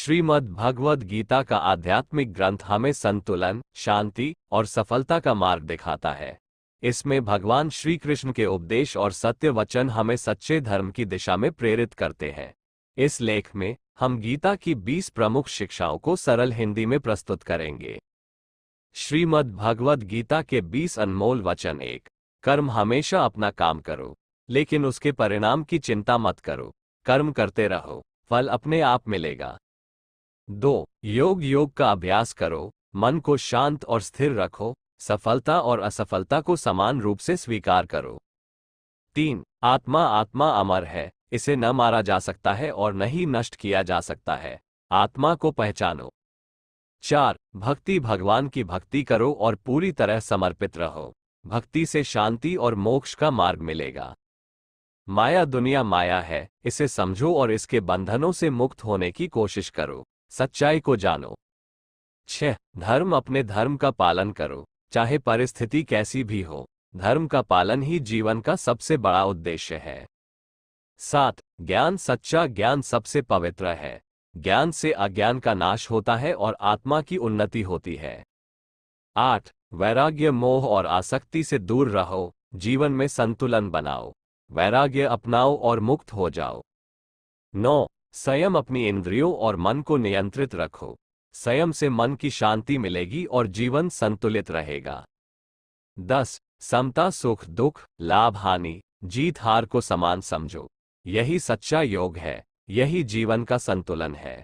श्रीमद् भगवद गीता का आध्यात्मिक ग्रंथ हमें संतुलन, शांति और सफलता का मार्ग दिखाता है। इसमें भगवान श्री कृष्ण के उपदेश और सत्य वचन हमें सच्चे धर्म की दिशा में प्रेरित करते हैं। इस लेख में हम गीता की 20 प्रमुख शिक्षाओं को सरल हिंदी में प्रस्तुत करेंगे। श्रीमद् भगवद गीता के 20 अनमोल वचन। 1. कर्म हमेशा अपना काम करो, लेकिन उसके परिणाम की चिंता मत करो। कर्म करते रहो, फल अपने आप मिलेगा। 2. योग का अभ्यास करो, मन को शांत और स्थिर रखो, सफलता और असफलता को समान रूप से स्वीकार करो। 3. आत्मा अमर है, इसे न मारा जा सकता है और न ही नष्ट किया जा सकता है। आत्मा को पहचानो। 4. भक्ति भगवान की भक्ति करो और पूरी तरह समर्पित रहो। भक्ति से शांति और मोक्ष का मार्ग मिलेगा। माया दुनिया माया है, इसे समझो और इसके बंधनों से मुक्त होने की कोशिश करो। सच्चाई को जानो। 6. धर्म अपने धर्म का पालन करो, चाहे परिस्थिति कैसी भी हो। धर्म का पालन ही जीवन का सबसे बड़ा उद्देश्य है। 7. ज्ञान सच्चा ज्ञान सबसे पवित्र है। ज्ञान से अज्ञान का नाश होता है और आत्मा की उन्नति होती है। 8. वैराग्य मोह और आसक्ति से दूर रहो, जीवन में संतुलन बनाओ। वैराग्य अपनाओ और मुक्त हो जाओ। 9. संयम अपनी इंद्रियों और मन को नियंत्रित रखो। संयम से मन की शांति मिलेगी और जीवन संतुलित रहेगा। 10. समता सुख दुख, लाभ हानि, जीत हार को समान समझो। यही सच्चा योग है, यही जीवन का संतुलन है।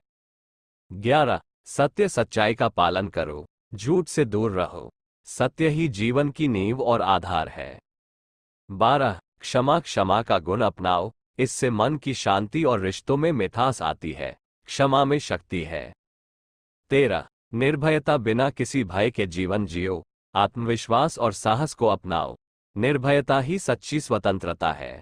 11. सत्य सच्चाई का पालन करो, झूठ से दूर रहो। सत्य ही जीवन की नींव और आधार है। 12. क्षमा का गुण अपनाओ, इससे मन की शांति और रिश्तों में मिठास आती है। क्षमा में शक्ति है। 13. निर्भयता बिना किसी भय के जीवन जियो, आत्मविश्वास और साहस को अपनाओ। निर्भयता ही सच्ची स्वतंत्रता है।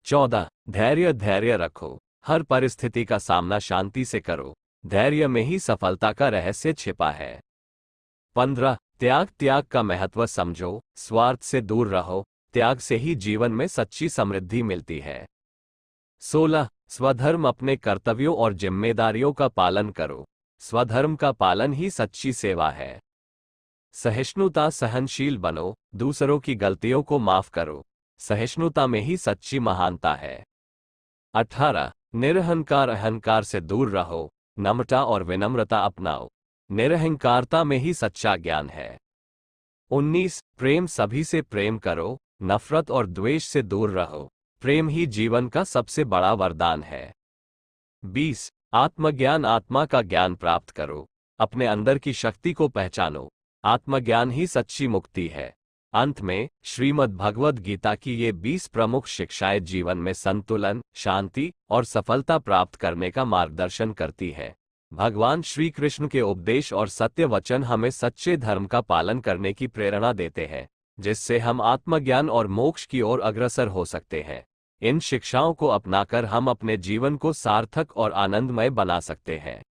14. धैर्य रखो, हर परिस्थिति का सामना शांति से करो। धैर्य में ही सफलता का रहस्य छिपा है। 15. त्याग का महत्व समझो, स्वार्थ से दूर रहो। त्याग से ही जीवन में सच्ची समृद्धि मिलती है। 16. स्वधर्म अपने कर्तव्यों और जिम्मेदारियों का पालन करो। स्वधर्म का पालन ही सच्ची सेवा है। सहिष्णुता सहनशील बनो, दूसरों की गलतियों को माफ करो। सहिष्णुता में ही सच्ची महानता है। 18. निरहंकार अहंकार से दूर रहो, नम्रता और विनम्रता अपनाओ। निरहंकारता में ही सच्चा ज्ञान है। 19. प्रेम सभी से प्रेम करो, नफरत और द्वेष से दूर रहो। प्रेम ही जीवन का सबसे बड़ा वरदान है। 20. आत्मज्ञान आत्मा का ज्ञान प्राप्त करो, अपने अंदर की शक्ति को पहचानो। आत्मज्ञान ही सच्ची मुक्ति है। अंत में श्रीमद् भगवद गीता की ये 20 प्रमुख शिक्षाएं जीवन में संतुलन, शांति और सफलता प्राप्त करने का मार्गदर्शन करती है। भगवान श्री कृष्ण के उपदेश और सत्य वचन हमें सच्चे धर्म का पालन करने की प्रेरणा देते हैं, जिससे हम आत्मज्ञान और मोक्ष की ओर अग्रसर हो सकते हैं। इन शिक्षाओं को अपनाकर हम अपने जीवन को सार्थक और आनंदमय बना सकते हैं।